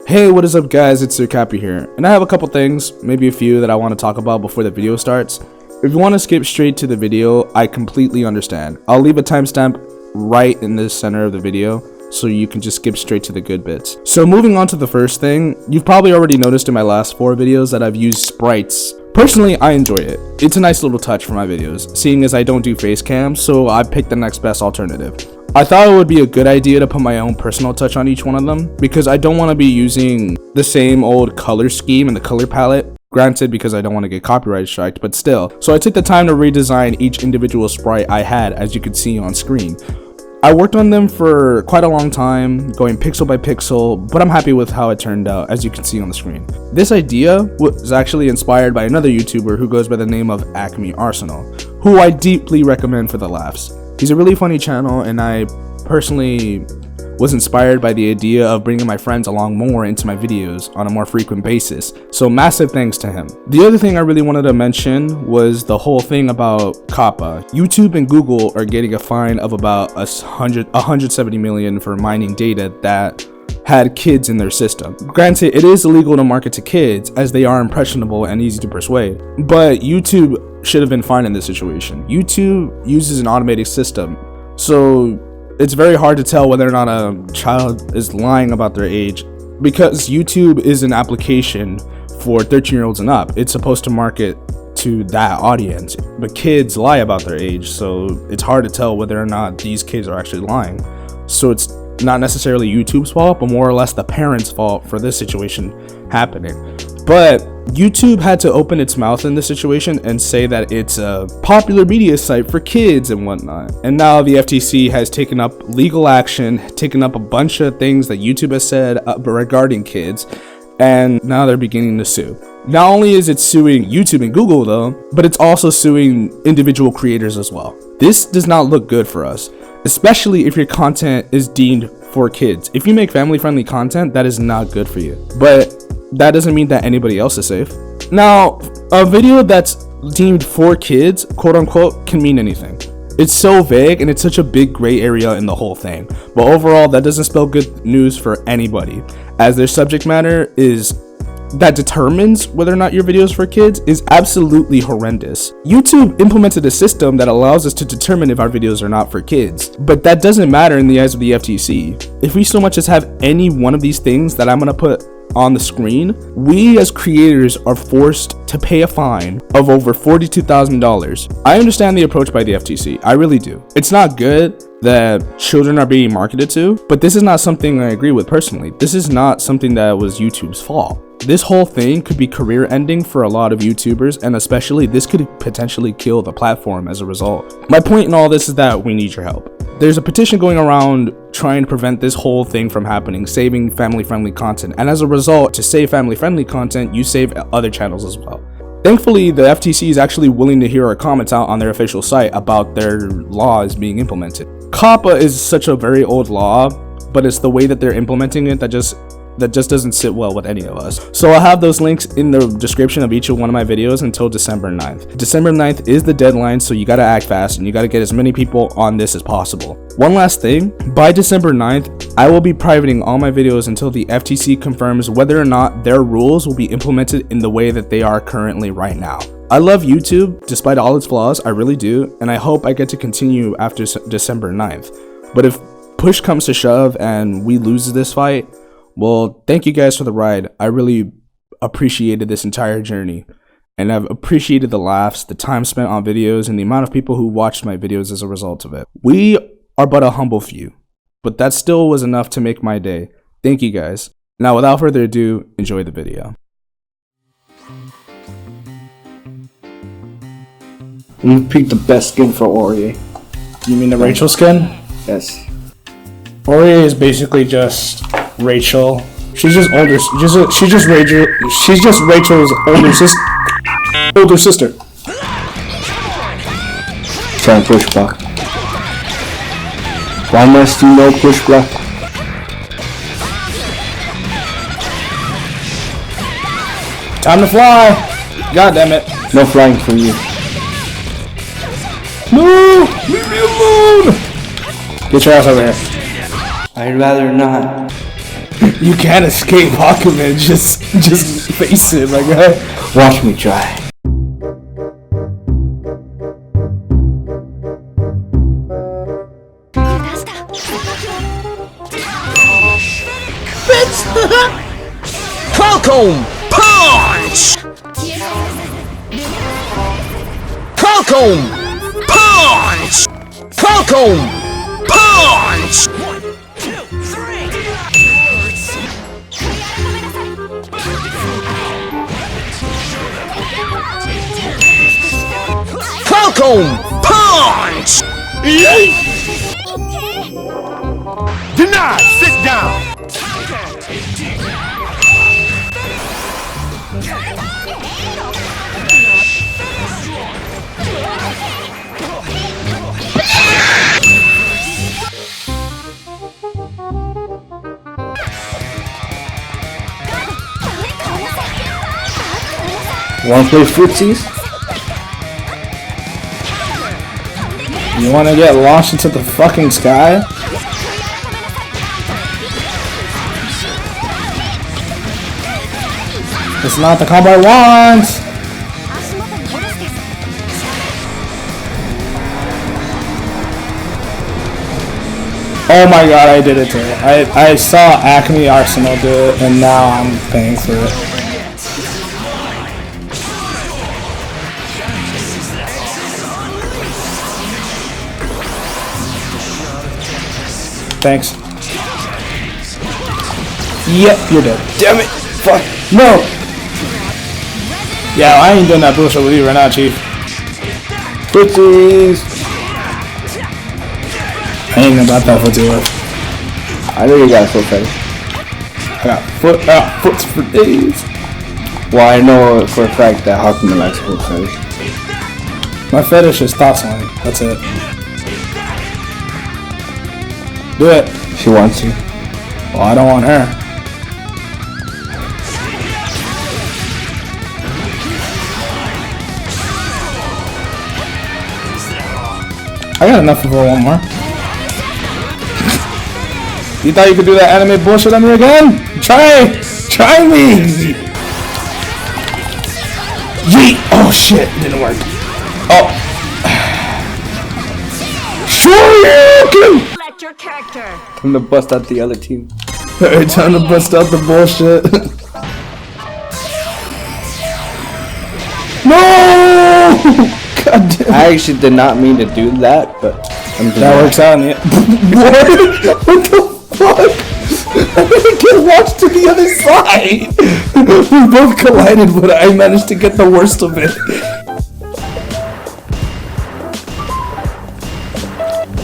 Hey, what is up guys, it's Sir Cappy here, and I have a couple things, maybe a few that I want to talk about before the video starts. If you want to skip straight to the video, I completely understand. I'll leave a timestamp right in the center of the video, so you can just skip straight to the good bits. So moving on to the first thing, you've probably already noticed in my last 4 videos that I've used sprites. Personally, I enjoy it. It's a nice little touch for my videos, seeing as I don't do face cams, so I picked the next best alternative. I thought it would be a good idea to put my own personal touch on each one of them, because I don't want to be using the same old color scheme and the color palette. Granted, because I don't want to get copyright striked, but still. So I took the time to redesign each individual sprite I had, as you can see on screen. I worked on them for quite a long time, going pixel by pixel, but I'm happy with how it turned out, as you can see on the screen. This idea was actually inspired by another YouTuber who goes by the name of Acme Arsenal, who I deeply recommend for the laughs. He's a really funny channel, and I personally was inspired by the idea of bringing my friends along more into my videos on a more frequent basis, so massive thanks to him. The other thing I really wanted to mention was the whole thing about COPPA. YouTube and Google are getting a fine of about 170 million for mining data that had kids in their system. Granted, it is illegal to market to kids as they are impressionable and easy to persuade, but YouTube should have been fine in this situation. YouTube uses an automated system, so it's very hard to tell whether or not a child is lying about their age, because YouTube is an application for 13-year-olds and up. It's supposed to market to that audience, but kids lie about their age, so it's hard to tell whether or not these kids are actually lying. So it's not necessarily YouTube's fault, but more or less the parents' fault for this situation happening. But YouTube had to open its mouth in this situation and say that it's a popular media site for kids and whatnot. And now the FTC has taken up legal action, taken up a bunch of things that YouTube has said regarding kids, and now they're beginning to sue. Not only is it suing YouTube and Google though, but it's also suing individual creators as well. This does not look good for us, especially if your content is deemed for kids. If you make family-friendly content, that is not good for you. But that doesn't mean that anybody else is safe. Now, a video that's deemed for kids, quote unquote, can mean anything. It's so vague and it's such a big gray area in the whole thing. But overall, that doesn't spell good news for anybody, as their subject matter is that determines whether or not your video is for kids is absolutely horrendous. YouTube implemented a system that allows us to determine if our videos are not for kids, but that doesn't matter in the eyes of the FTC. If we so much as have any one of these things that I'm gonna put on the screen, we as creators are forced to pay a fine of over $42,000. I understand the approach by the FTC, I really do. It's not good that children are being marketed to, but this is not something I agree with personally. This is not something that was YouTube's fault. This whole thing could be career ending for a lot of YouTubers, and especially this could potentially kill the platform as a result. My point in all this is that we need your help. There's a petition going around trying to prevent this whole thing from happening, saving family-friendly content, and as a result, to save family-friendly content, you save other channels as well. Thankfully, the FTC is actually willing to hear our comments out on their official site about their laws being implemented. COPPA is such a very old law, but it's the way that they're implementing it that just doesn't sit well with any of us. So I'll have those links in the description of each one of my videos until December 9th. December 9th is the deadline, so you gotta act fast and you gotta get as many people on this as possible. One last thing, by December 9th, I will be privating all my videos until the FTC confirms whether or not their rules will be implemented in the way that they are currently right now. I love YouTube, despite all its flaws, I really do, and I hope I get to continue after December 9th. But if push comes to shove and we lose this fight, well, thank you guys for the ride. I really appreciated this entire journey, and I've appreciated the laughs, the time spent on videos, and the amount of people who watched my videos as a result of it. We are but a humble few, but that still was enough to make my day. Thank you guys. Now, without further ado, enjoy the video. We picked the best skin for Ori. You mean the Rachel skin? Yes. Ori is basically just Rachel. She's just older. She's just Rachel's older sister. Trying to push back. Why must you no push back? Time to fly! God damn it! No flying for you. No! Leave me alone! Get your ass over here. I'd rather not. You can't escape Hakumen. Just face it, my guy. Watch me try. Falcon Punch! Falcon Punch! Falcon Punch! 1, 2, 3. Falcon Punch! Denied! Sit down! Wanna play footsies? You wanna get launched into the fucking sky? It's not the combo I want! Oh my god, I did it too. I saw Acme Arsenal do it, and now I'm paying for it. Thanks. Yep, you're dead. Damn it! Fuck! No! Yeah, I ain't doing that bullshit with you right now, Chief. Footsies! I ain't about that footsie work. I know you got a foot fetish. I got foots for days. Well, I know for a fact that Hakumen likes foot fetish. My fetish is thought slang. That's it. Do it. She wants you. Well, I don't want her. I got enough of her one more. You thought you could do that anime bullshit on me again? Try me! Yeet! Oh shit, it didn't work. Oh. Shoryuken! Select your character. Time to bust out the other team. Alright, time to bust out the bullshit. No! God damn. I actually did not mean to do that, but I'm doing That works out in the What? What the fuck? I didn't get launched to the other side! We both collided, but I managed to get the worst of it.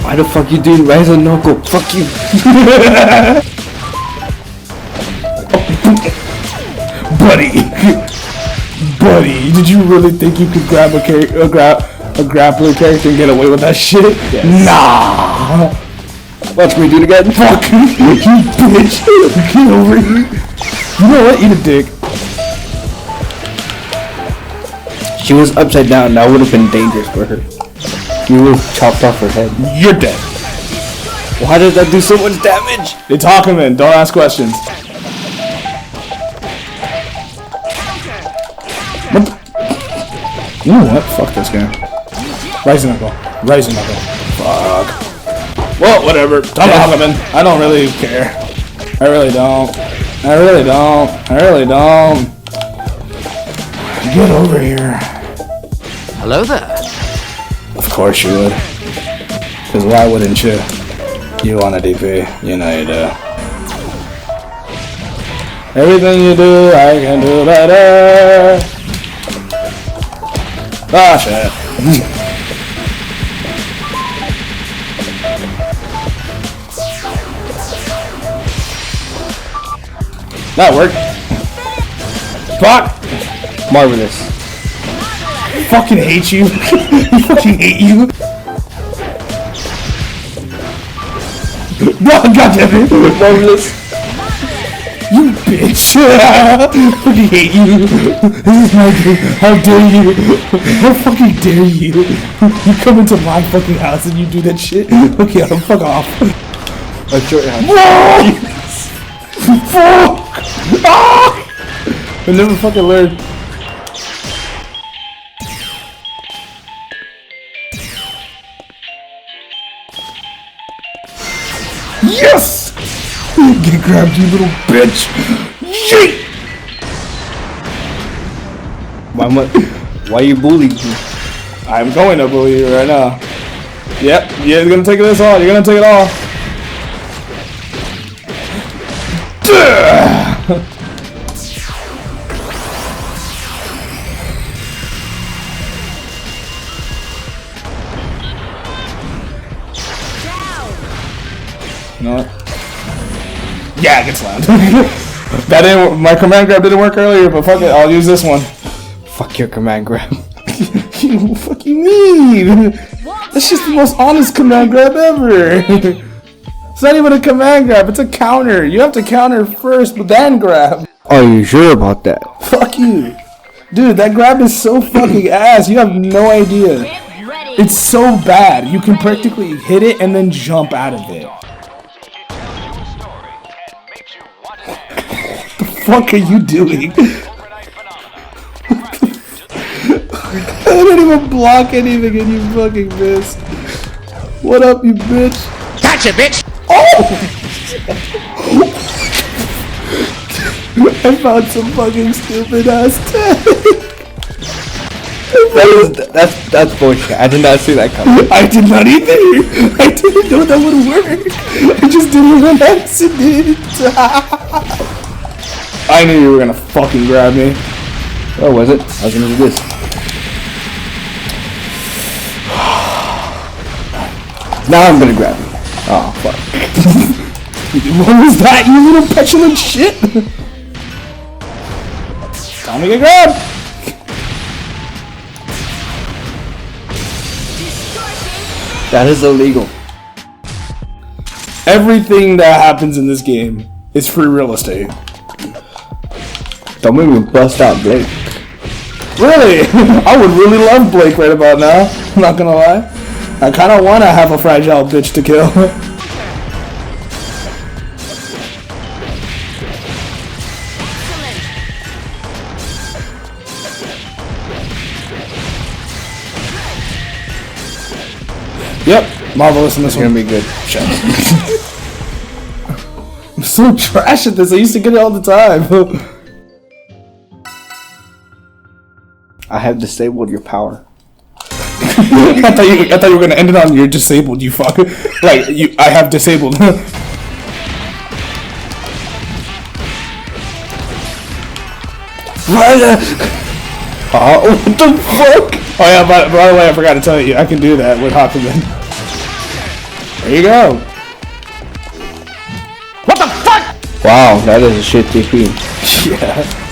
Why the fuck you doing Rise of Noko? Fuck you! Buddy, did you really think you could grab a grappler character and get away with that shit? Yes. Nah! Watch me do it again. Fuck you, bitch! Get over here! You know what? Eat a dick. She was upside down. That would have been dangerous for her. You would have chopped off her head. You're dead. Why did that do so much damage? It's Hakumen, don't ask questions. You know what? Fuck this game. Rising Knuckle. Fuck. Well, whatever. Time to Hakumen. I don't really care. I really don't. Get over here. Hello there. Of course you would. Because why wouldn't you? You want a DP. You know you do. Everything you do, I can do better. Ah, shit. That worked. Fuck! Marvelous. I fucking hate you. I fucking hate you. No, goddammit. Marvelous. You bitch! I fucking hate you! This is my game. How dare you! How fucking dare you! You come into my fucking house and you do that shit? Okay, I'll fuck off. I'll show you how. Fuck! Ah! I never fucking learned. Yes! Get grabbed, you little bitch! Shit! Why you bullying me? I'm going to bully you right now. Yep, you're gonna take this all. You're gonna take it all. You know what? Yeah, it gets loud. That didn't. My command grab didn't work earlier, but fuck it. I'll use this one. Fuck your command grab. You fucking mean? That's just the most honest command grab ever. It's not even a command grab. It's a counter. You have to counter first, but then grab. Are you sure about that? Fuck you. Dude, that grab is so fucking ass. You have no idea. It's so bad. You can practically hit it and then jump out of it. What the fuck are you doing? I didn't even block anything and you fucking missed. What up, you bitch? Gotcha, bitch! Oh! I found some fucking stupid ass tag. That's bullshit. I did not see that coming. I did not either. I didn't know that would work. I just did it on accident. I knew you were gonna fucking grab me. Oh, was it? I was gonna do this. Now I'm gonna grab you. Oh, fuck. What was that, you little petulant shit? Time to get grabbed. That is illegal. Everything that happens in this game is free real estate. Don't make me bust out Blake. Really? I would really love Blake right about now. I'm not gonna lie. I kind of want to have a fragile bitch to kill. Yep, marvelous in this one. It's gonna be good. I'm so trash at this. I used to get it all the time. I have disabled your power. I thought you were gonna end it on you're disabled. You fuck. Like you, I have disabled. Oh, what the fuck? Oh yeah, by the way, I forgot to tell you, I can do that with Hakumen. There you go. What the fuck? Wow, that is a shit TP. Yeah.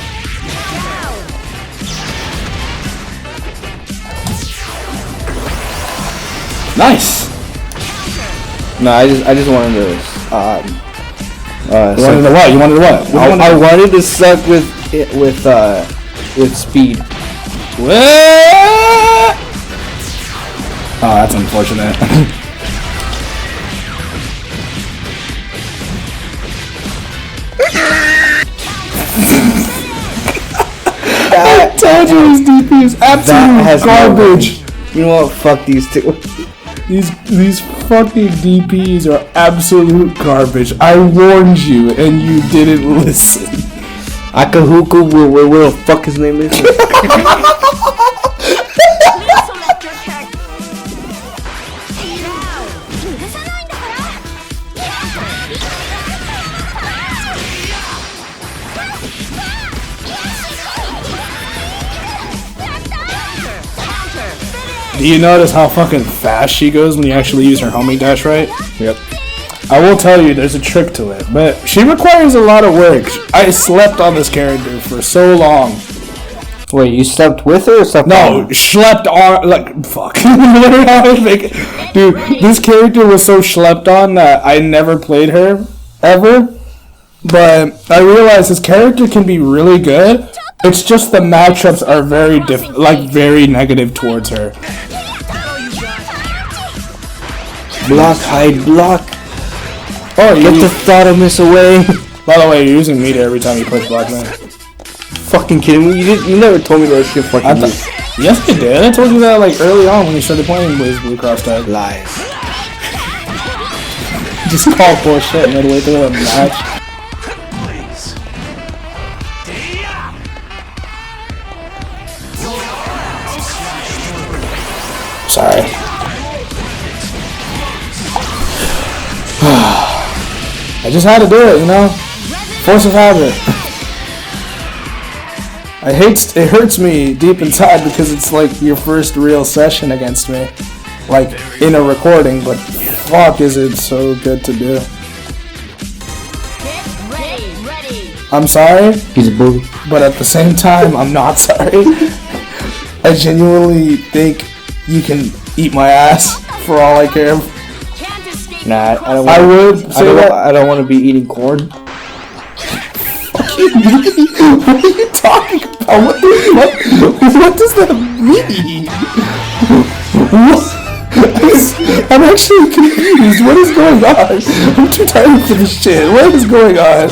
Nice. No, I just wanted to. You wanted to what? You wanted to what? I wanted to suck with speed. What? Oh, that's unfortunate. I told you his DP is absolute garbage. You know what? Fuck these two. These fucking DPs are absolute garbage. I warned you and you didn't listen. Akahuku, what the fuck his name is? Do you notice how fucking fast she goes when you actually use her homing dash right? Yep. I will tell you, there's a trick to it, but she requires a lot of work. I slept on this character for so long. Wait, you slept with her or slept on her? Slept on, like, fuck. Dude, this character was so slept on that I never played her, ever. But I realized this character can be really good. It's just the matchups are very very negative towards her. Block, hide, block. Oh, Get the Thautomus away. By the way, you're using meter every time you push black man. Fucking kidding me? You never told me that shit fucking Yes, I did. I told you that like early on when you started playing Blaze Blue Cross tag. lies. Just call bullshit midway through the match. Sorry. I just had to do it, you know? Force of habit. It hurts me deep inside because it's like your first real session against me. Like, in a recording, but fuck is it so good to do. Ready. I'm sorry, He's a bully. but at the same time, I'm not sorry. I genuinely think you can eat my ass for all I care. Can't escape. Nah, I don't. I would say that. I don't want to be eating corn. What are you talking about? What does that mean? I'm actually confused. What is going on? I'm too tired for this shit. What is going on?